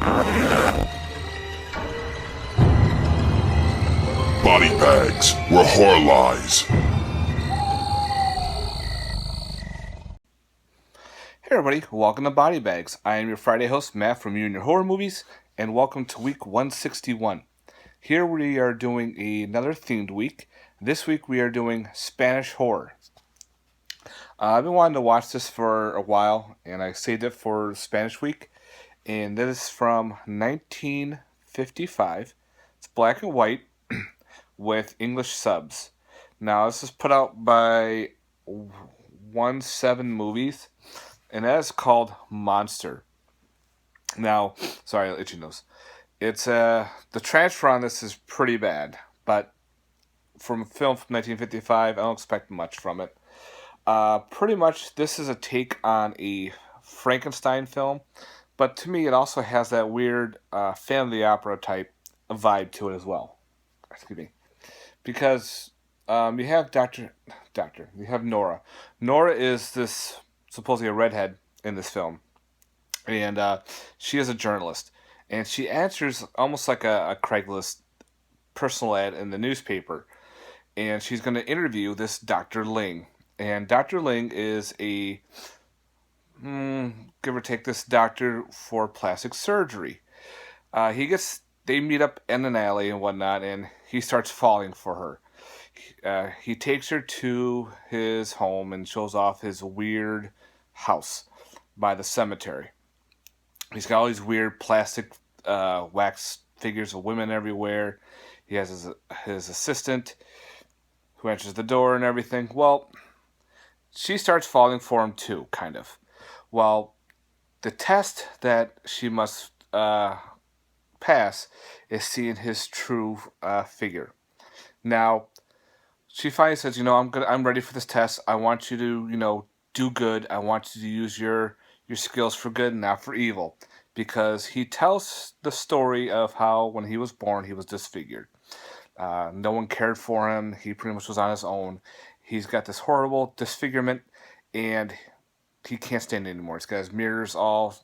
Body bags, where horror lies. Hey everybody, welcome to Body Bags. I am your Friday host, Matt from You and Your Horror Movies, and welcome to week 161. Here we are doing another themed week. This week we are doing Spanish horror. I've been wanting to watch this for a while, and I saved it for Spanish week, and this is from 1955. It's black and white with English subs. Now, this is put out by 17 Movies, and that is called Monster. Now, sorry, itchy nose. It's the transfer on this is pretty bad, but from a film from 1955, I don't expect much from it. Pretty much, this is a take on a Frankenstein film, but to me, it also has that weird family opera type vibe to it as well. Excuse me, because you have you have Nora. Nora is this supposedly a redhead in this film, and she is a journalist, and she answers almost like a Craigslist personal ad in the newspaper, and she's going to interview this Dr. Ling, and Dr. Ling is a give or take this doctor for plastic surgery. They meet up in an alley and whatnot, and he starts falling for her. He takes her to his home and shows off his weird house by the cemetery. He's got all these weird plastic wax figures of women everywhere. He has his assistant who answers the door and everything. Well, she starts falling for him too, kind of. Well, the test that she must pass is seeing his true figure. Now, she finally says, I'm ready for this test. I want you to, do good. I want you to use your skills for good and not for evil. Because he tells the story of how when he was born, he was disfigured. No one cared for him. He pretty much was on his own. He's got this horrible disfigurement, and he can't stand it anymore. He's got his mirrors all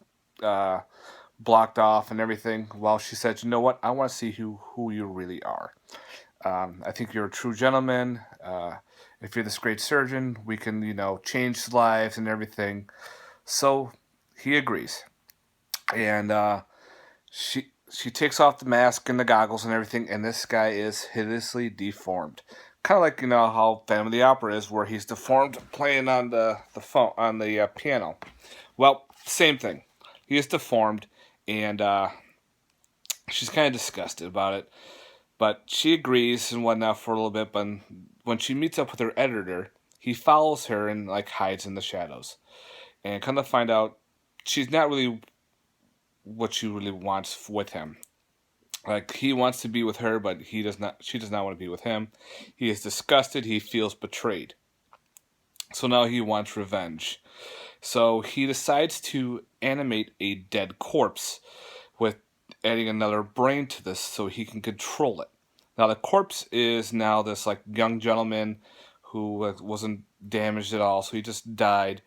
blocked off and everything. Well, she said, you know what? I want to see who you really are. I think you're a true gentleman. If you're this great surgeon, we can, change lives and everything. So he agrees. And she takes off the mask and the goggles and everything, and this guy is hideously deformed. Kind of like, how Phantom of the Opera is, where he's deformed playing on the phone, on the piano. Well, same thing. He is deformed, and she's kind of disgusted about it. But she agrees and whatnot for a little bit, but when she meets up with her editor, he follows her and hides in the shadows. And kind of find out she's not really what she really wants with him. He wants to be with her, but she does not want to be with him. He is disgusted, he feels betrayed. So now he wants revenge. So he decides to animate a dead corpse with adding another brain to this so he can control it. Now the corpse is now this young gentleman who wasn't damaged at all, so he just died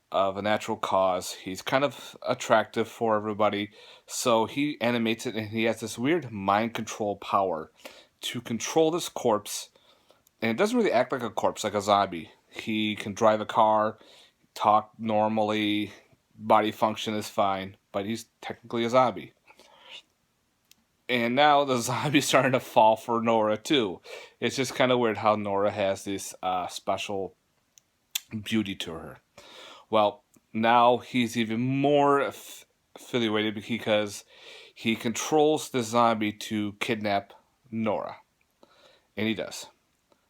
of a natural cause. He's kind of attractive for everybody, so he animates it, and he has this weird mind control power to control this corpse, and it doesn't really act like a corpse, like a zombie. He can drive a car, talk normally, body function is fine, but he's technically a zombie. And now the zombie's starting to fall for Nora too. It's just kind of weird how Nora has this special beauty to her. Well, now he's even more affiliated because he controls the zombie to kidnap Nora. And he does.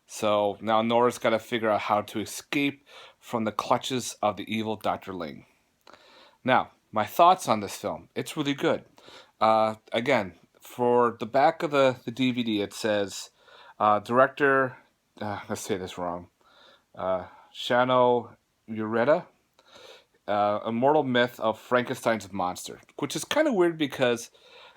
So now Nora's got to figure out how to escape from the clutches of the evil Dr. Ling. Now, my thoughts on this film. It's really good. Again, for the back of the DVD, it says, director, let's say this wrong, Shano Ureta, Immortal Myth of Frankenstein's Monster, which is kind of weird because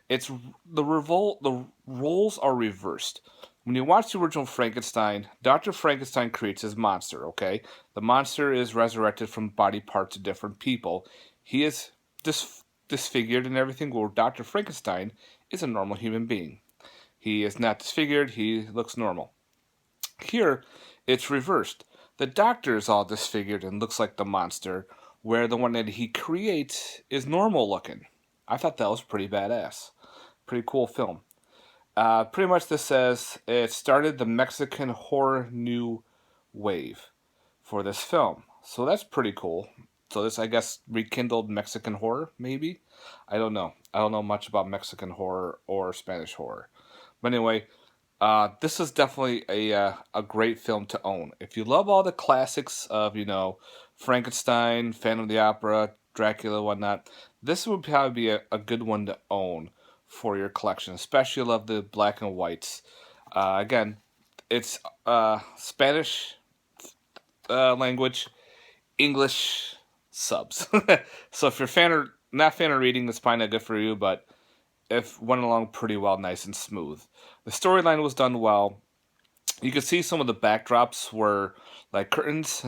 it's the roles are reversed. When you watch the original Frankenstein, Dr. Frankenstein creates his monster, okay? The monster is resurrected from body parts of different people. He is disfigured and everything, where Dr. Frankenstein is a normal human being. He is not disfigured, he looks normal. Here, it's reversed. The doctor is all disfigured and looks like the monster, where the one that he creates is normal looking. I thought that was pretty badass. Pretty cool film. Pretty much this says it started the Mexican horror new wave for this film. So that's pretty cool. So this, I guess, rekindled Mexican horror, maybe? I don't know. I don't know much about Mexican horror or Spanish horror. But anyway, this is definitely a great film to own. If you love all the classics of, Frankenstein, Phantom of the Opera, Dracula, whatnot, this would probably be a good one to own for your collection, especially if you love the black and whites. Again, it's Spanish language, English subs. So if you're not fan of reading, it's probably not good for you, but it went along pretty well, nice and smooth. The storyline was done well. You could see some of the backdrops were like curtains,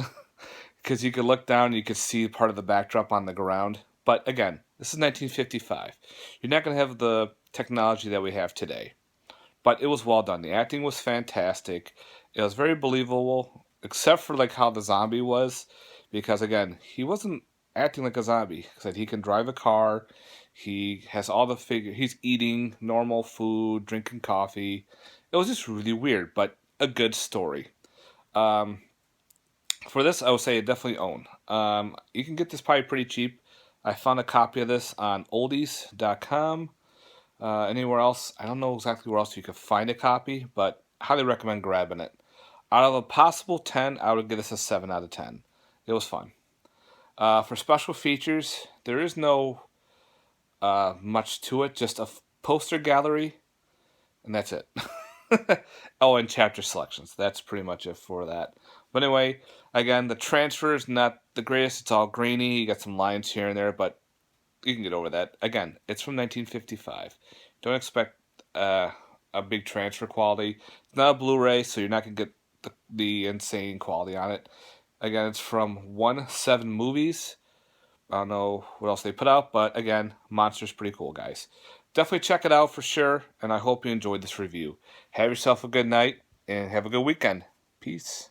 because you could look down and you could see part of the backdrop on the ground. But again, this is 1955. You're not going to have the technology that we have today. But it was well done. The acting was fantastic. It was very believable, except for like how the zombie was, because again, he wasn't acting like a zombie. Said he can drive a car. He has all the figure. He's eating normal food, drinking coffee. It was just really weird, but a good story. For this, I would say definitely own. You can get this probably pretty cheap. I found a copy of this on oldies.com. Anywhere else, I don't know exactly where else you could find a copy, but highly recommend grabbing it. Out of a possible 10, I would give this a 7 out of 10. It was fun. For special features, there is no much to it, just a poster gallery, and that's it. Oh, and chapter selections. That's pretty much it for that. But anyway, again, the transfer is not the greatest. It's all grainy. You got some lines here and there, but you can get over that. Again, it's from 1955. Don't expect a big transfer quality. It's not a Blu-ray, so you're not going to get the insane quality on it. Again, it's from 1-7 Movies. I don't know what else they put out, but again, Monster's pretty cool, guys. Definitely check it out for sure, and I hope you enjoyed this review. Have yourself a good night, and have a good weekend. Peace.